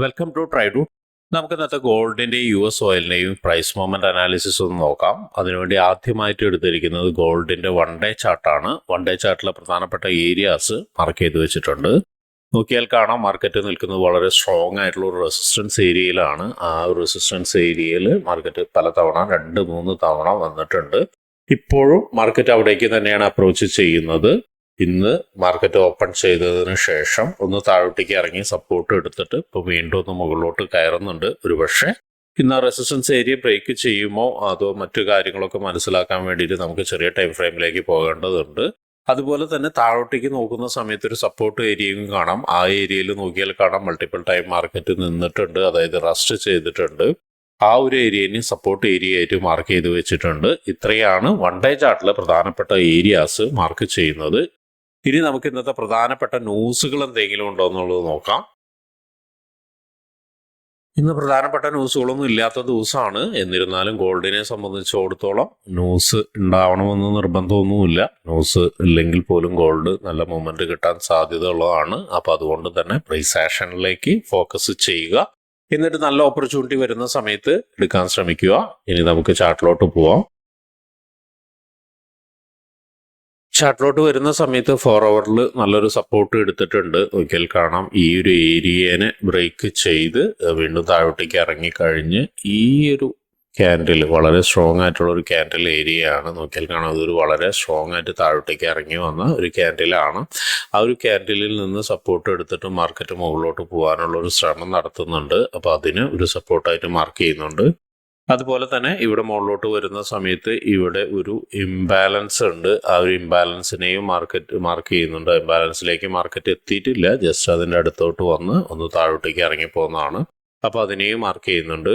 Welcome to ട്രൈഡു. നമുക്ക് ഇന്നത്തെ ഗോൾഡിൻ്റെയും US ഓയിലിൻ്റെയും price movement analysis ഒന്ന് നോക്കാം. അതിനുവേണ്ടി ആദ്യമായിട്ട് എടുത്തിരിക്കുന്നത് ഗോൾഡിൻ്റെ 1 ഡേ ചാർട്ടാണ്. 1 ഡേ ചാർട്ടിലെ പ്രധാനപ്പെട്ട ഏരിയാസ് മാർക്ക് ചെയ്ത് വെച്ചിട്ടുണ്ട്. നോക്കിയാൽ കാണാം മാർക്കറ്റ് നിൽക്കുന്നത് വളരെ സ്ട്രോങ് ആയിട്ടുള്ള ഒരു റെസിസ്റ്റൻസ് ഏരിയയിലാണ്. ആ ഒരു റെസിസ്റ്റൻസ് ഏരിയയിൽ മാർക്കറ്റ് പലതവണ 2-3 തവണ വന്നിട്ടുണ്ട്. ഇപ്പോഴും മാർക്കറ്റ് അവിടേക്ക് തന്നെയാണ് അപ്രോച്ച് ചെയ്യുന്നത്. ഇന്ന് മാർക്കറ്റ് ഓപ്പൺ ചെയ്തതിന് ശേഷം ഒന്ന് താഴോട്ടേക്ക് ഇറങ്ങി സപ്പോർട്ട് എടുത്തിട്ട് ഇപ്പോൾ വീണ്ടും ഒന്ന് മുകളിലോട്ട് കയറുന്നുണ്ട്. ഒരുപക്ഷെ ഇന്ന് റെസിസ്റ്റൻസ് ഏരിയ ബ്രേക്ക് ചെയ്യുമോ അതോ മറ്റു കാര്യങ്ങളൊക്കെ മനസ്സിലാക്കാൻ വേണ്ടിയിട്ട് നമുക്ക് ചെറിയ ടൈം ഫ്രെയിമിലേക്ക് പോകേണ്ടതുണ്ട്. അതുപോലെ തന്നെ താഴോട്ടേക്ക് നോക്കുന്ന സമയത്ത് ഒരു സപ്പോർട്ട് ഏരിയയും കാണാം. ആ ഏരിയയിൽ നോക്കിയാൽ കാണാം മൾട്ടിപ്പിൾ ടൈം മാർക്കറ്റ് നിന്നിട്ടുണ്ട്, അതായത് റസ്റ്റ് ചെയ്തിട്ടുണ്ട്. ആ ഒരു ഏരിയനെ സപ്പോർട്ട് ഏരിയ ആയിട്ട് മാർക്ക് ചെയ്ത് വെച്ചിട്ടുണ്ട്. ഇത്രയാണ് 1 ഡേ ചാർട്ടിലെ പ്രധാനപ്പെട്ട ഏരിയാസ് മാർക്ക് ചെയ്യുന്നത്. ഇനി നമുക്ക് ഇന്നത്തെ പ്രധാനപ്പെട്ട ന്യൂസുകൾ എന്തെങ്കിലും ഉണ്ടോ എന്നുള്ളത് നോക്കാം. ഇന്ന് പ്രധാനപ്പെട്ട ന്യൂസുകളൊന്നും ഇല്ലാത്ത ദിവസമാണ്. എന്നിരുന്നാലും ഗോൾഡിനെ സംബന്ധിച്ചിടത്തോളം ന്യൂസ് ഉണ്ടാവണമെന്ന് നിർബന്ധമൊന്നുമില്ല. ന്യൂസ് ഇല്ലെങ്കിൽ പോലും ഗോൾഡ് നല്ല മൂവ്മെന്റ് കിട്ടാൻ സാധ്യത ഉള്ളതാണ്. അപ്പോൾ അതുകൊണ്ട് തന്നെ പ്രൈസ് ആക്ഷനിലേക്ക് ഫോക്കസ് ചെയ്യുക. എന്നിട്ട് നല്ല ഓപ്പർച്യൂണിറ്റി വരുന്ന സമയത്ത് എടുക്കാൻ ശ്രമിക്കുക. ഇനി നമുക്ക് ചാർട്ടിലോട്ട് പോവാം. ചാർട്ടിലോട്ട് വരുന്ന സമയത്ത് 4 ഹവറിൽ നല്ലൊരു സപ്പോർട്ട് എടുത്തിട്ടുണ്ട്. ഒരിക്കൽ കാണാം ഈ ഒരു ഏരിയനെ ബ്രേക്ക് ചെയ്ത് വീണ്ടും താഴോട്ടേക്ക് ഇറങ്ങിക്കഴിഞ്ഞ് ഈ ഒരു ക്യാൻഡിൽ വളരെ സ്ട്രോങ് ആയിട്ടുള്ള ഒരു ക്യാൻഡിൽ ഏരിയയാണ്. നോക്കിയാൽ കാണാം അതൊരു വളരെ സ്ട്രോങ് ആയിട്ട് താഴോട്ടേക്ക് ഇറങ്ങി വന്ന ഒരു ക്യാൻഡിലാണ്. ആ ഒരു ക്യാൻഡിലിൽ നിന്ന് സപ്പോർട്ട് എടുത്തിട്ട് മാർക്കറ്റ് മുകളിലോട്ട് പോകാനുള്ള ഒരു ശ്രമം നടത്തുന്നുണ്ട്. അപ്പോൾ അതിന് ഒരു സപ്പോർട്ടായിട്ട് മാർക്ക് ചെയ്യുന്നുണ്ട്. അതുപോലെ തന്നെ ഇവിടെ മുകളിലോട്ട് വരുന്ന സമയത്ത് ഇവിടെ ഒരു ഇംബാലൻസ് ഉണ്ട്. ആ ഒരു ഇംബാലൻസിനെയും മാർക്ക് ചെയ്യുന്നുണ്ട്. ഇംബാലൻസിലേക്ക് മാർക്കറ്റ് എത്തിയിട്ടില്ല, ജസ്റ്റ് അതിൻ്റെ അടുത്തോട്ട് വന്ന് ഒന്ന് താഴോട്ടേക്ക് ഇറങ്ങി പോകുന്നതാണ്. അപ്പോൾ അതിനെയും മാർക്ക് ചെയ്യുന്നുണ്ട്.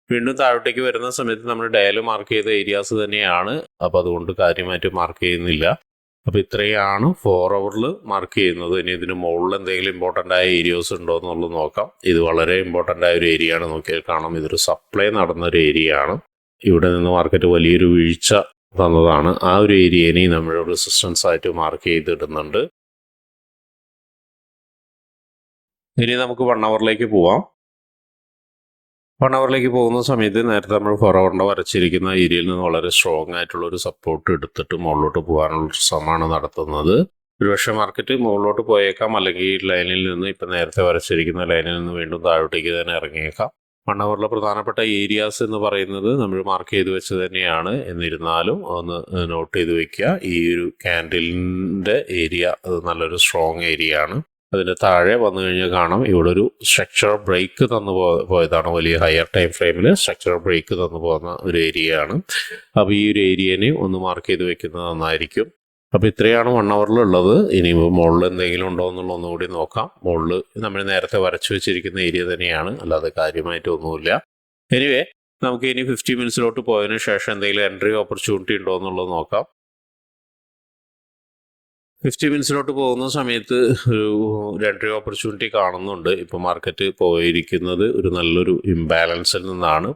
വീണ്ടും താഴോട്ടേക്ക് വരുന്ന സമയത്ത് നമ്മൾ ഡയല് മാർക്ക് ചെയ്ത ഏരിയാസ് തന്നെയാണ്. അപ്പോൾ അതുകൊണ്ട് കാര്യമായിട്ട് മാർക്ക് ചെയ്യുന്നില്ല. അപ്പോൾ ഇത്രയാണ് 4 ഹവറിൽ മാർക്ക് ചെയ്യുന്നത്. ഇനി ഇതിന് മുകളിൽ എന്തെങ്കിലും ഇമ്പോർട്ടൻ്റ് ആയ ഏരിയാസ് ഉണ്ടോ എന്നുള്ളത് നോക്കാം. ഇത് വളരെ ഇമ്പോർട്ടൻ്റ് ആയ ഒരു ഏരിയ ആണ്. നോക്കിയാൽ കാണാം ഇതൊരു സപ്ലൈ നടന്നൊരു ഏരിയ ആണ്. ഇവിടെ നിന്ന് മാർക്കറ്റ് വലിയൊരു വീഴ്ച തന്നതാണ്. ആ ഒരു ഏരിയനെ നമ്മൾ റെസിസ്റ്റൻസ് ആയിട്ട് മാർക്ക് ചെയ്തിടുന്നുണ്ട്. ഇനി നമുക്ക് 1 ഹവറിലേക്ക് പോവാം. 1 ഹവറിലേക്ക് പോകുന്ന സമയത്ത് നേരത്തെ നമ്മൾ 4 ഹവറിൻ്റെ വരച്ചിരിക്കുന്ന ഏരിയയിൽ നിന്ന് വളരെ സ്ട്രോങ് ആയിട്ടുള്ള ഒരു സപ്പോർട്ട് എടുത്തിട്ട് മുകളിലോട്ട് പോകാനുള്ള ശ്രമമാണ് നടത്തുന്നത്. ഒരുപക്ഷെ മാർക്കറ്റ് മുകളിലോട്ട് പോയേക്കാം, അല്ലെങ്കിൽ ഈ ലൈനിൽ നിന്ന് ഇപ്പം നേരത്തെ വരച്ചിരിക്കുന്ന ലൈനിൽ നിന്ന് വീണ്ടും താഴോട്ടേക്ക് തന്നെ ഇറങ്ങിയേക്കാം. 1 ഹവറിലെ പ്രധാനപ്പെട്ട ഏരിയാസ് എന്ന് പറയുന്നത് നമ്മൾ മാർക്ക് ചെയ്ത് വെച്ച് തന്നെയാണ്. എന്നിരുന്നാലും ഒന്ന് നോട്ട് ചെയ്ത് വെക്കുക. ഈ ഒരു ക്യാൻഡിലിൻ്റെ ഏരിയ അത് നല്ലൊരു സ്ട്രോങ് ഏരിയ ആണ്. അതിൻ്റെ താഴെ വന്നു കഴിഞ്ഞാൽ കാണാം ഇവിടെ ഒരു സ്ട്രക്ചർ ബ്രേക്ക് തന്നു പോയതാണ്. വലിയ ഹയർ ടൈം ഫ്രെയിമിൽ സ്ട്രക്ചർ ബ്രേക്ക് തന്നു പോകുന്ന ഒരു ഏരിയയാണ്. അപ്പോൾ ഈ ഒരു ഏരിയനെ ഒന്ന് മാർക്ക് ചെയ്ത് വെക്കുന്നത് നന്നായിരിക്കും. അപ്പോൾ ഇത്രയാണ് 1 ഹവറിലുള്ളത്. ഇനി മുകളിൽ എന്തെങ്കിലും ഉണ്ടോ എന്നുള്ള ഒന്നുകൂടി നോക്കാം. മുകളിൽ നമ്മൾ നേരത്തെ വരച്ചു വെച്ചിരിക്കുന്ന ഏരിയ തന്നെയാണ്, അല്ലാതെ കാര്യമായിട്ടൊന്നുമില്ല. എനിവേ നമുക്ക് ഇനി 50 മിനിറ്റ്സിലോട്ട് പോയതിനു ശേഷം എന്തെങ്കിലും എൻട്രി ഓപ്പർച്യൂണിറ്റി ഉണ്ടോ എന്നുള്ളത് നോക്കാം. 50 മിനിറ്റ്സിലോട്ട് പോകുന്ന സമയത്ത് ഒരു എൻട്രി ഓപ്പർച്യൂണിറ്റി കാണുന്നുണ്ട്. ഇപ്പോൾ മാർക്കറ്റ് പോയിരിക്കുന്നത് ഒരു നല്ലൊരു ഇംബാലൻസിൽ നിന്നാണ്,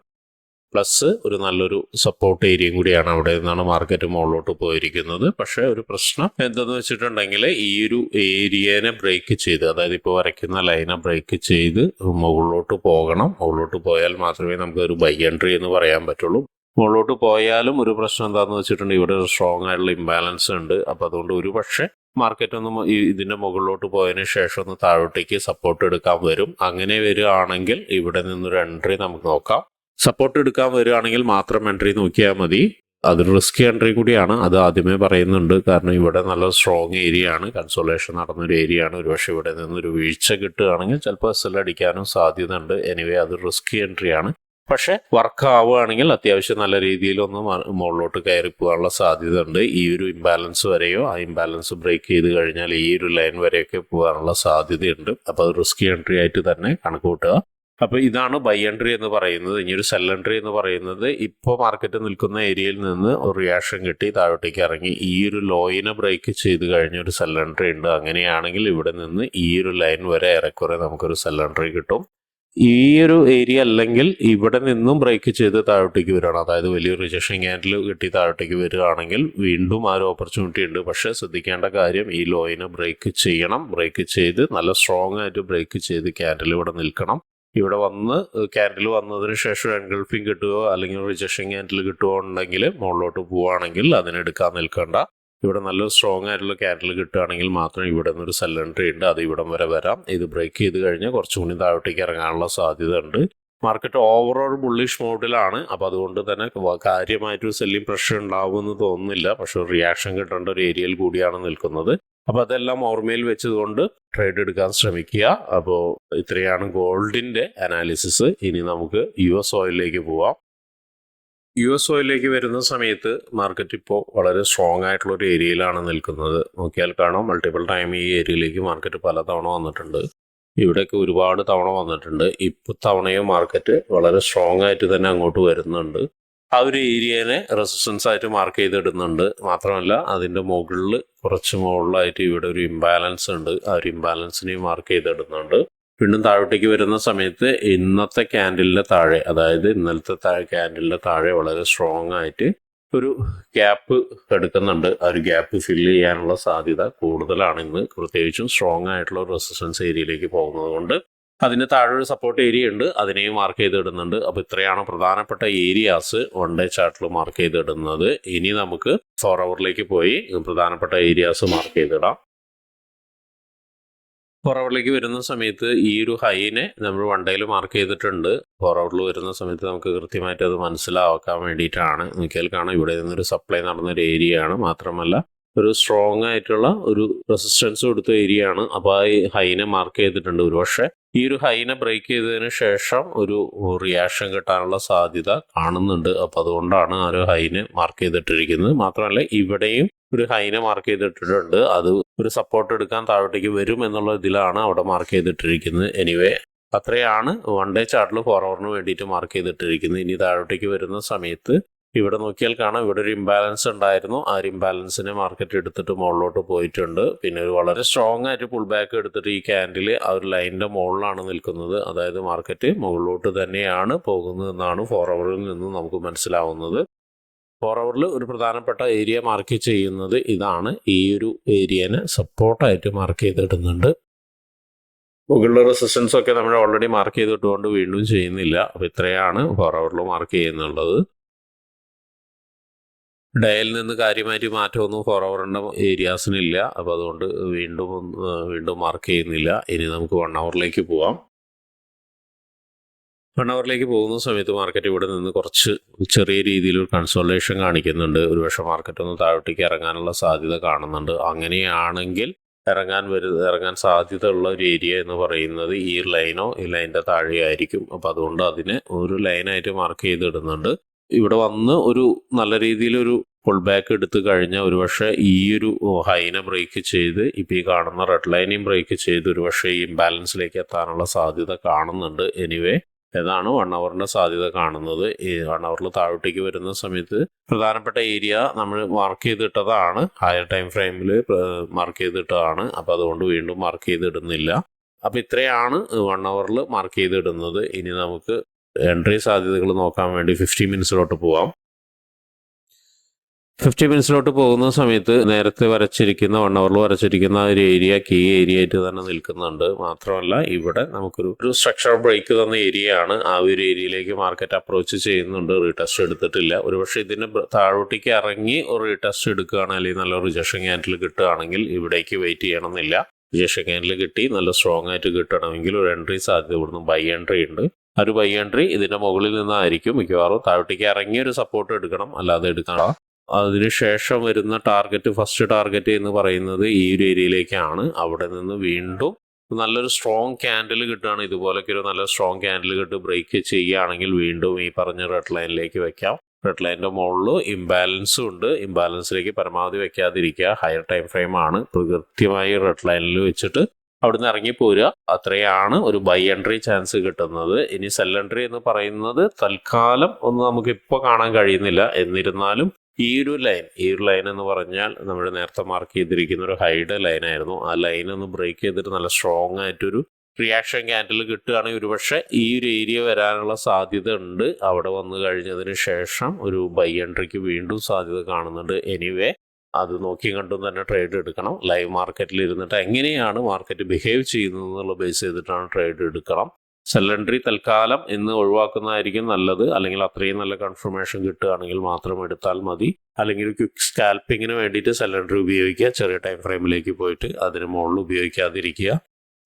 പ്ലസ് ഒരു നല്ലൊരു സപ്പോർട്ട് ഏരിയയും കൂടിയാണ്. അവിടെ നിന്നാണ് മാർക്കറ്റ് മുകളിലോട്ട് പോയിരിക്കുന്നത്. പക്ഷേ ഒരു പ്രശ്നം എന്തെന്ന് വെച്ചിട്ടുണ്ടെങ്കിൽ ഈ ഒരു ഏരിയനെ ബ്രേക്ക് ചെയ്ത്, അതായത് ഇപ്പോൾ വരയ്ക്കുന്ന ലൈനെ ബ്രേക്ക് ചെയ്ത് മുകളിലോട്ട് പോകണം. മുകളിലോട്ട് പോയാൽ മാത്രമേ നമുക്ക് ഒരു ബൈ എൻട്രി എന്ന് പറയാൻ പറ്റുള്ളൂ. മുകളിലോട്ട് പോയാലും ഒരു പ്രശ്നം എന്താണെന്ന് വെച്ചിട്ടുണ്ടെങ്കിൽ ഇവിടെ ഒരു സ്ട്രോങ് ആയിട്ടുള്ള ഇംബാലൻസ് ഉണ്ട്. അപ്പോൾ അതുകൊണ്ട് ഒരു പക്ഷേ മാർക്കറ്റ് ഒന്ന് ഇതിൻ്റെ മുകളിലോട്ട് പോയതിന് ശേഷം ഒന്ന് താഴോട്ടേക്ക് സപ്പോർട്ട് എടുക്കാൻ വരും. അങ്ങനെ വരികയാണെങ്കിൽ ഇവിടെ നിന്നൊരു എൻട്രി നമുക്ക് നോക്കാം. സപ്പോർട്ട് എടുക്കാൻ വരികയാണെങ്കിൽ മാത്രം എൻട്രി നോക്കിയാൽ മതി. അതൊരു റിസ്കി എൻട്രി കൂടിയാണ്, അത് ആദ്യമേ പറയുന്നുണ്ട്. കാരണം ഇവിടെ നല്ല സ്ട്രോങ് ഏരിയ ആണ്, കൺസോളേഷൻ നടന്നൊരു ഏരിയ ആണ്. ഒരുപക്ഷെ ഇവിടെ നിന്നൊരു വീഴ്ച കിട്ടുകയാണെങ്കിൽ ചിലപ്പോൾ എസ് എൽ അടിക്കാനും സാധ്യത ഉണ്ട്. എനിവേ അത് റിസ്കി എൻട്രി ആണ്. പക്ഷെ വർക്ക് ആവുകയാണെങ്കിൽ അത്യാവശ്യം നല്ല രീതിയിലൊന്ന് മുകളിലോട്ട് കയറി പോകാനുള്ള സാധ്യത ഉണ്ട്. ഈ ഒരു ഇംബാലൻസ് വരെയോ ആ ഇംബാലൻസ് ബ്രേക്ക് ചെയ്ത് കഴിഞ്ഞാൽ ഈ ഒരു ലൈൻ വരെയൊക്കെ പോകാനുള്ള സാധ്യതയുണ്ട്. അപ്പോൾ അത് റിസ്കി എൻട്രി ആയിട്ട് തന്നെ കണക്ക് കൂട്ടുക. അപ്പോൾ ഇതാണ് ബൈ എൻട്രി എന്ന് പറയുന്നത്. ഇനി ഒരു സെൽ എൻട്രി എന്ന് പറയുന്നത് ഇപ്പോൾ മാർക്കറ്റ് നിൽക്കുന്ന ഏരിയയിൽ നിന്ന് ഒരു റിയാക്ഷൻ കിട്ടി താഴോട്ടേക്ക് ഇറങ്ങി ഈ ഒരു ലോയിനെ ബ്രേക്ക് ചെയ്ത് കഴിഞ്ഞ ഒരു സെൽ എൻട്രി ഉണ്ട്. അങ്ങനെയാണെങ്കിൽ ഇവിടെ നിന്ന് ഈ ഒരു ലൈൻ വരെ ഏറെക്കുറെ നമുക്കൊരു സെൽ എൻട്രി കിട്ടും. ഈ ഒരു ഏരിയ അല്ലെങ്കിൽ ഇവിടെ നിന്നും ബ്രേക്ക് ചെയ്ത് താഴോട്ടേക്ക് വരികയാണ്, അതായത് വലിയൊരു റിജക്ഷൻ ക്യാൻഡിൽ കിട്ടി താഴോട്ടേക്ക് വരികയാണെങ്കിൽ വീണ്ടും ആ ഒരു ഓപ്പർച്യൂണിറ്റി ഉണ്ട്. പക്ഷേ ശ്രദ്ധിക്കേണ്ട കാര്യം ഈ ലോയിനെ ബ്രേക്ക് ചെയ്യണം. ബ്രേക്ക് ചെയ്ത് നല്ല സ്ട്രോങ് ആയിട്ട് ബ്രേക്ക് ചെയ്ത് ക്യാൻഡിൽ ഇവിടെ നിൽക്കണം. ഇവിടെ വന്ന് ക്യാൻഡിൽ വന്നതിന് ശേഷം എൻഗൾഫിങ് കിട്ടുകയോ അല്ലെങ്കിൽ റിജക്ഷൻ ക്യാൻഡിൽ കിട്ടുകയോ ഉണ്ടെങ്കിൽ മുകളിലോട്ട് പോവുകയാണെങ്കിൽ അതിനെടുക്കാൻ നിൽക്കേണ്ട. ഇവിടെ നല്ലൊരു സ്ട്രോങ് ആയിട്ടുള്ള ക്യാൻഡിൽ കിട്ടുകയാണെങ്കിൽ മാത്രം ഇവിടെ നിന്നൊരു സെൽ എൻട്രി ഉണ്ട്, അത് ഇവിടം വരെ വരാം. ഇത് ബ്രേക്ക് ചെയ്ത് കഴിഞ്ഞാൽ കുറച്ചുകൂടി താഴോട്ടേക്ക് ഇറങ്ങാനുള്ള സാധ്യത ഉണ്ട്. മാർക്കറ്റ് ഓവറോൾ ബുള്ളിഷ് മോഡിലാണ്. അപ്പോൾ അതുകൊണ്ട് തന്നെ കാര്യമായിട്ടൊരു സെല്ലിംഗ് പ്രഷർ ഉണ്ടാവുമെന്ന് തോന്നുന്നില്ല. പക്ഷെ ഒരു റിയാക്ഷൻ കിട്ടേണ്ട ഒരു ഏരിയയിൽ കൂടിയാണ് നിൽക്കുന്നത്. അപ്പോൾ അതെല്ലാം ഓർമ്മയിൽ വെച്ചതുകൊണ്ട് ട്രേഡ് എടുക്കാൻ ശ്രമിക്കുക. അപ്പോൾ ഇത്രയാണ് ഗോൾഡിൻ്റെ അനാലിസിസ്. ഇനി നമുക്ക് US ഓയിലിലേക്ക് പോവാം. US ഓയിലിലേക്ക് വരുന്ന സമയത്ത് മാർക്കറ്റ് ഇപ്പോൾ വളരെ സ്ട്രോങ് ആയിട്ടുള്ള ഒരു ഏരിയയിലാണ് നിൽക്കുന്നത്. നോക്കിയാൽ കാണാം, മൾട്ടിപ്പിൾ ടൈം ഈ ഏരിയയിലേക്ക് മാർക്കറ്റ് പലതവണ വന്നിട്ടുണ്ട്. ഇവിടെയൊക്കെ ഒരുപാട് തവണ വന്നിട്ടുണ്ട്. ഇപ്പോൾ തവണയും മാർക്കറ്റ് വളരെ സ്ട്രോങ് ആയിട്ട് തന്നെ അങ്ങോട്ട് വരുന്നുണ്ട്. ആ ഒരു ഏരിയനെ റെസിസ്റ്റൻസ് ആയിട്ട് മാർക്ക് ചെയ്തിടുന്നുണ്ട്. മാത്രമല്ല അതിൻ്റെ മുകളിൽ കുറച്ച് മുകളിലായിട്ട് ഇവിടെ ഒരു ഇംബാലൻസ് ഉണ്ട്. ആ ഒരു ഇംബാലൻസിനെയും മാർക്ക് ചെയ്തിടുന്നുണ്ട്. വീണ്ടും താഴോട്ടേക്ക് വരുന്ന സമയത്ത് ഇന്നത്തെ ക്യാൻഡിലിൻ്റെ താഴെ, അതായത് ഇന്നലത്തെ ക്യാൻഡിലിൻ്റെ താഴെ വളരെ സ്ട്രോങ് ആയിട്ട് ഒരു ഗ്യാപ്പ് എടുക്കുന്നുണ്ട്. ആ ഒരു ഗ്യാപ്പ് ഫില്ല് ചെയ്യാനുള്ള സാധ്യത കൂടുതലാണ് ഇന്ന്, പ്രത്യേകിച്ചും സ്ട്രോങ് ആയിട്ടുള്ള റെസിസ്റ്റൻസ് ഏരിയയിലേക്ക് പോകുന്നത് കൊണ്ട്. അതിന് താഴെ ഒരു സപ്പോർട്ട് ഏരിയ ഉണ്ട്, അതിനെയും മാർക്ക് ചെയ്തിടുന്നുണ്ട്. അപ്പോൾ ഇത്രയാണ് പ്രധാനപ്പെട്ട ഏരിയാസ് വൺ ഡേ ചാർട്ടിൽ മാർക്ക് ചെയ്തിടുന്നത്. ഇനി നമുക്ക് 4 ഹവറിലേക്ക് പോയി പ്രധാനപ്പെട്ട ഏരിയാസ് മാർക്ക് ചെയ്തിടാം. 4 ഹവറിലേക്ക് വരുന്ന സമയത്ത് ഈ ഒരു ഹൈനെ നമ്മൾ വൺ ഡേയിൽ മാർക്ക് ചെയ്തിട്ടുണ്ട്. 4 ഹവറിൽ വരുന്ന സമയത്ത് നമുക്ക് കൃത്യമായിട്ട് അത് മനസ്സിലാക്കാൻ വേണ്ടിയിട്ടാണ്. നോക്കിയാൽ കാണാം, ഇവിടെ നിന്നൊരു സപ്ലൈ നടന്നൊരു ഏരിയയാണ്. മാത്രമല്ല ഒരു സ്ട്രോങ് ആയിട്ടുള്ള ഒരു റെസിസ്റ്റൻസ് കൊടുത്ത ഏരിയ ആണ്. അപ്പോൾ ആ ഹൈനെ മാർക്ക് ചെയ്തിട്ടുണ്ട്. ഒരുപക്ഷെ ഈ ഒരു ഹൈനെ ബ്രേക്ക് ചെയ്തതിന് ശേഷം ഒരു റിയാക്ഷൻ കിട്ടാനുള്ള സാധ്യത കാണുന്നുണ്ട്. അപ്പോൾ അതുകൊണ്ടാണ് ആ ഒരു ഹൈനെ മാർക്ക് ചെയ്തിട്ടിരിക്കുന്നത്. മാത്രമല്ല ഇവിടെയും ഒരു ഹൈനെ മാർക്ക് ചെയ്തിട്ടിട്ടുണ്ട്. അത് ഒരു സപ്പോർട്ട് എടുക്കാൻ താഴോട്ടേക്ക് വരും എന്നുള്ള ഇതിലാണ് അവിടെ മാർക്ക് ചെയ്തിട്ടിരിക്കുന്നത്. എനിവേ അത്രയാണ് വൺ ഡേ ചാർട്ടിൽ 4 ഹവറിന് വേണ്ടിയിട്ട് മാർക്ക് ചെയ്തിട്ടിരിക്കുന്നത്. ഇനി താഴോട്ടേക്ക് വരുന്ന സമയത്ത് ഇവിടെ നോക്കിയാൽ കാണാം, ഇവിടെ ഒരു ഇംബാലൻസ് ഉണ്ടായിരുന്നു. ആ ഒരു ഇംബാലൻസിനെ മാർക്കറ്റ് എടുത്തിട്ട് മുകളിലോട്ട് പോയിട്ടുണ്ട്. പിന്നെ ഒരു വളരെ സ്ട്രോങ് ആയിട്ട് പുൾ ബാക്ക് എടുത്തിട്ട് ഈ ക്യാൻഡിൽ ആ ഒരു ലൈനിൻ്റെ മുകളിലാണ് നിൽക്കുന്നത്. അതായത് മാർക്കറ്റ് മുകളിലോട്ട് തന്നെയാണ് പോകുന്നതെന്നാണ് 4 ഹവറിൽ നിന്ന് നമുക്ക് മനസ്സിലാവുന്നത്. 4 ഹവറിൽ ഒരു പ്രധാനപ്പെട്ട ഏരിയ മാർക്ക് ചെയ്യുന്നത് ഇതാണ്. ഈ ഒരു ഏരിയനെ സപ്പോർട്ടായിട്ട് മാർക്ക് ചെയ്തിടുന്നുണ്ട്. മുകളിലെ റെസിസ്റ്റൻസ് ഒക്കെ നമ്മൾ ഓൾറെഡി മാർക്ക് ചെയ്തിട്ടുകൊണ്ട് വീണ്ടും ചെയ്യുന്നില്ല. അപ്പോൾ ഇത്രയാണ് 4 ഹവറിൽ മാർക്ക് ചെയ്യുന്നുള്ളത്. ഡയയിൽ നിന്ന് കാര്യമായിട്ട് മാറ്റമൊന്നും 4 ഹവറിൻ്റെ ഏരിയാസിനില്ല. അപ്പോൾ അതുകൊണ്ട് വീണ്ടും മാർക്ക് ചെയ്യുന്നില്ല. ഇനി നമുക്ക് 1 ഹവറിലേക്ക് പോവാം. 1 ഹവറിലേക്ക് പോകുന്ന സമയത്ത് മാർക്കറ്റ് ഇവിടെ നിന്ന് കുറച്ച് ചെറിയ രീതിയിലൊരു കൺസോൾട്ടേഷൻ കാണിക്കുന്നുണ്ട്. ഒരുപക്ഷെ മാർക്കറ്റ് ഒന്ന് താഴോട്ടേക്ക് ഇറങ്ങാനുള്ള സാധ്യത കാണുന്നുണ്ട്. അങ്ങനെയാണെങ്കിൽ ഇറങ്ങാൻ സാധ്യത ഉള്ള ഒരു ഏരിയ എന്ന് പറയുന്നത് ഈ ലൈനോ ഈ ലൈനിൻ്റെ താഴെയായിരിക്കും. അപ്പോൾ അതുകൊണ്ട് അതിനെ ഒരു ലൈനായിട്ട് മാർക്ക് ചെയ്തിടുന്നുണ്ട്. ഇവിടെ വന്ന് ഒരു നല്ല രീതിയിലൊരു പുൾ ബാക്ക് എടുത്തു കഴിഞ്ഞാൽ ഒരുപക്ഷെ ഈ ഒരു ഹൈനെ ബ്രേക്ക് ചെയ്ത് ഇപ്പോൾ ഈ കാണുന്ന റെഡ് ലൈനെയും ബ്രേക്ക് ചെയ്ത് ഒരുപക്ഷെ ഈ ഇംബാലൻസിലേക്ക് എത്താനുള്ള സാധ്യത കാണുന്നുണ്ട്. എനിവേ ഇതാണ് 1 ഹവറിൻ്റെ സാധ്യത കാണുന്നത്. ഈ 1 ഹവറിൽ താഴോട്ടേക്ക് വരുന്ന സമയത്ത് പ്രധാനപ്പെട്ട ഏരിയ നമ്മൾ മാർക്ക് ചെയ്തിട്ടതാണ്, ഹയർ ടൈം ഫ്രെയിമിൽ മാർക്ക് ചെയ്തിട്ടതാണ്. അപ്പോൾ അതുകൊണ്ട് വീണ്ടും മാർക്ക് ചെയ്തിടുന്നില്ല. അപ്പോൾ ഇത്രയാണ് 1 ഹവറിൽ മാർക്ക് ചെയ്തിടുന്നത്. ഇനി നമുക്ക് എൻട്രി സാധ്യതകൾ നോക്കാൻ വേണ്ടി 50 മിനിറ്റ്സിലോട്ട് പോവാം. 50 മിനിറ്റ്സിലോട്ട് പോകുന്ന സമയത്ത് നേരത്തെ വരച്ചിരിക്കുന്ന 1 ഹവറിൽ വരച്ചിരിക്കുന്ന ഒരു ഏരിയ കീ ഏരിയ ആയിട്ട് തന്നെ നിൽക്കുന്നുണ്ട്. മാത്രമല്ല ഇവിടെ നമുക്കൊരു സ്ട്രക്ചർ ബ്രേക്ക് തന്ന ഏരിയയാണ്. ആ ഒരു ഏരിയയിലേക്ക് മാർക്കറ്റ് അപ്രോച്ച് ചെയ്യുന്നുണ്ട്. റീടെസ്റ്റ് എടുത്തിട്ടില്ല. ഒരുപക്ഷെ ഇതിന് താഴോട്ടേക്ക് ഇറങ്ങി ഒരു റീടെസ്റ്റ് എടുക്കുകയാണ്, അല്ലെങ്കിൽ നല്ല റിജക്ഷൻ ക്യാൻഡിൽ കിട്ടുകയാണെങ്കിൽ ഇവിടേക്ക് വെയിറ്റ് ചെയ്യണമെന്നില്ല. റിജക്ഷൻ ക്യാൻഡിൽ കിട്ടി നല്ല സ്ട്രോങ് ആയിട്ട് കിട്ടണമെങ്കിൽ ഒരു എൻട്രി സാധ്യത ഇവിടുന്ന് ബൈ എൻട്രി ഉണ്ട്. ഒരു ബൈ എൻട്രി ഇതിൻ്റെ മുകളിൽ നിന്നായിരിക്കും മിക്കവാറും. താഴോട്ടേക്ക് ഇറങ്ങി ഒരു സപ്പോർട്ട് എടുക്കണം, അല്ലാതെ എടുക്കണം. അതിനുശേഷം വരുന്ന ഫസ്റ്റ് ടാർഗറ്റ് എന്ന് പറയുന്നത് ഈ ഒരു ഏരിയയിലേക്കാണ്. അവിടെ നിന്ന് വീണ്ടും നല്ലൊരു സ്ട്രോങ് ക്യാൻഡിൽ കിട്ടുകയാണ്. ഇതുപോലൊക്കെ ഒരു നല്ല സ്ട്രോങ് ക്യാൻഡിൽ കിട്ടി ബ്രേക്ക് ചെയ്യുകയാണെങ്കിൽ വീണ്ടും ഈ പറഞ്ഞ റെഡ് ലൈനിലേക്ക് വെക്കാം. റെഡ് ലൈനിൻ്റെ മുകളിൽ ഇംബാലൻസും ഉണ്ട്. ഇംബാലൻസിലേക്ക് പരമാവധി വെക്കാതിരിക്കുക. ഹയർ ടൈം ഫ്രെയിം ആണ്. കൃത്യമായി റെഡ് ലൈനിൽ വെച്ചിട്ട് അവിടുന്ന് ഇറങ്ങിപ്പോരുക. അത്രയാണ് ഒരു ബൈ എൻട്രി ചാൻസ് കിട്ടുന്നത്. ഇനി സെൽ എൻട്രി എന്ന് പറയുന്നത് തൽക്കാലം ഒന്നും നമുക്കിപ്പോൾ കാണാൻ കഴിയുന്നില്ല. എന്നിരുന്നാലും ഈ ഒരു ലൈൻ എന്ന് പറഞ്ഞാൽ നമ്മൾ നേരത്തെ മാർക്ക് ചെയ്തിരിക്കുന്ന ഒരു ഹൈഡ് ലൈനായിരുന്നു. ആ ലൈൻ ഒന്ന് ബ്രേക്ക് ചെയ്തിട്ട് നല്ല സ്ട്രോങ് ആയിട്ടൊരു റിയാക്ഷൻ ക്യാൻഡിൽ കിട്ടുകയാണെങ്കിൽ ഒരുപക്ഷെ ഈ ഒരു ഏരിയ വരാനുള്ള സാധ്യത ഉണ്ട്. അവിടെ വന്നു കഴിഞ്ഞതിന് ശേഷം ഒരു ബൈ എൻട്രിക്ക് വീണ്ടും സാധ്യത കാണുന്നുണ്ട്. എനിവേ അത് നോക്കി കണ്ടും തന്നെ ട്രേഡ് എടുക്കണം. ലൈവ് മാർക്കറ്റിൽ ഇരുന്നിട്ട് എങ്ങനെയാണ് മാർക്കറ്റ് ബിഹേവ് ചെയ്യുന്നത് എന്നുള്ള ബേസ് ചെയ്തിട്ടാണ് ട്രേഡ് എടുക്കണം. സെൽ എൻട്രി തൽക്കാലം ഇന്ന് ഒഴിവാക്കുന്നതായിരിക്കും നല്ലത്. അല്ലെങ്കിൽ അത്രയും നല്ല കൺഫർമേഷൻ കിട്ടുകയാണെങ്കിൽ മാത്രം എടുത്താൽ മതി. അല്ലെങ്കിൽ ക്വിക്ക് സ്കാൽപ്പിങ്ങിന് വേണ്ടിയിട്ട് സെൽ എൻട്രി ഉപയോഗിക്കുക. ചെറിയ ടൈം ഫ്രെയിമിലേക്ക് പോയിട്ട് അതിന് മുകളിൽ ഉപയോഗിക്കാതിരിക്കുക.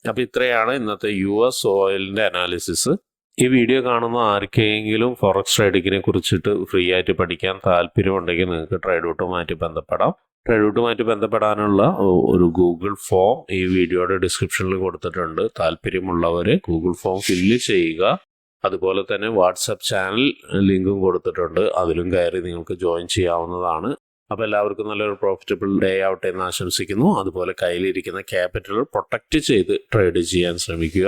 അപ്പോൾ ഇത്രയാണ് ഇന്നത്തെ US ഓയിലിൻ്റെ അനാലിസിസ്. ഈ വീഡിയോ കാണുന്ന ആർക്കെങ്കിലും ഫോറക്സ് ട്രേഡിങ്ങിനെ കുറിച്ചിട്ട് ഫ്രീ ആയിട്ട് പഠിക്കാൻ താല്പര്യമുണ്ടെങ്കിൽ നിങ്ങൾക്ക് ട്രേഡ്ഔട്ടുമായിട്ട് ബന്ധപ്പെടാം. ട്രേഡ്ഔട്ടുമായിട്ട് ബന്ധപ്പെടാനുള്ള ഒരു ഗൂഗിൾ ഫോം ഈ വീഡിയോയുടെ ഡിസ്ക്രിപ്ഷനിൽ കൊടുത്തിട്ടുണ്ട്. താല്പര്യമുള്ളവർ ഗൂഗിൾ ഫോം ഫില്ല് ചെയ്യുക. അതുപോലെ തന്നെ വാട്സപ്പ് ചാനൽ ലിങ്കും കൊടുത്തിട്ടുണ്ട്. അതിലും കയറി നിങ്ങൾക്ക് ജോയിൻ ചെയ്യാവുന്നതാണ്. അപ്പോൾ എല്ലാവർക്കും നല്ലൊരു പ്രോഫിറ്റബിൾ ഡേ ആവട്ടെ എന്ന് ആശംസിക്കുന്നു. അതുപോലെ കയ്യിലിരിക്കുന്ന ക്യാപിറ്റൽ പ്രൊട്ടക്റ്റ് ചെയ്ത് ട്രേഡ് ചെയ്യാൻ ശ്രമിക്കുക.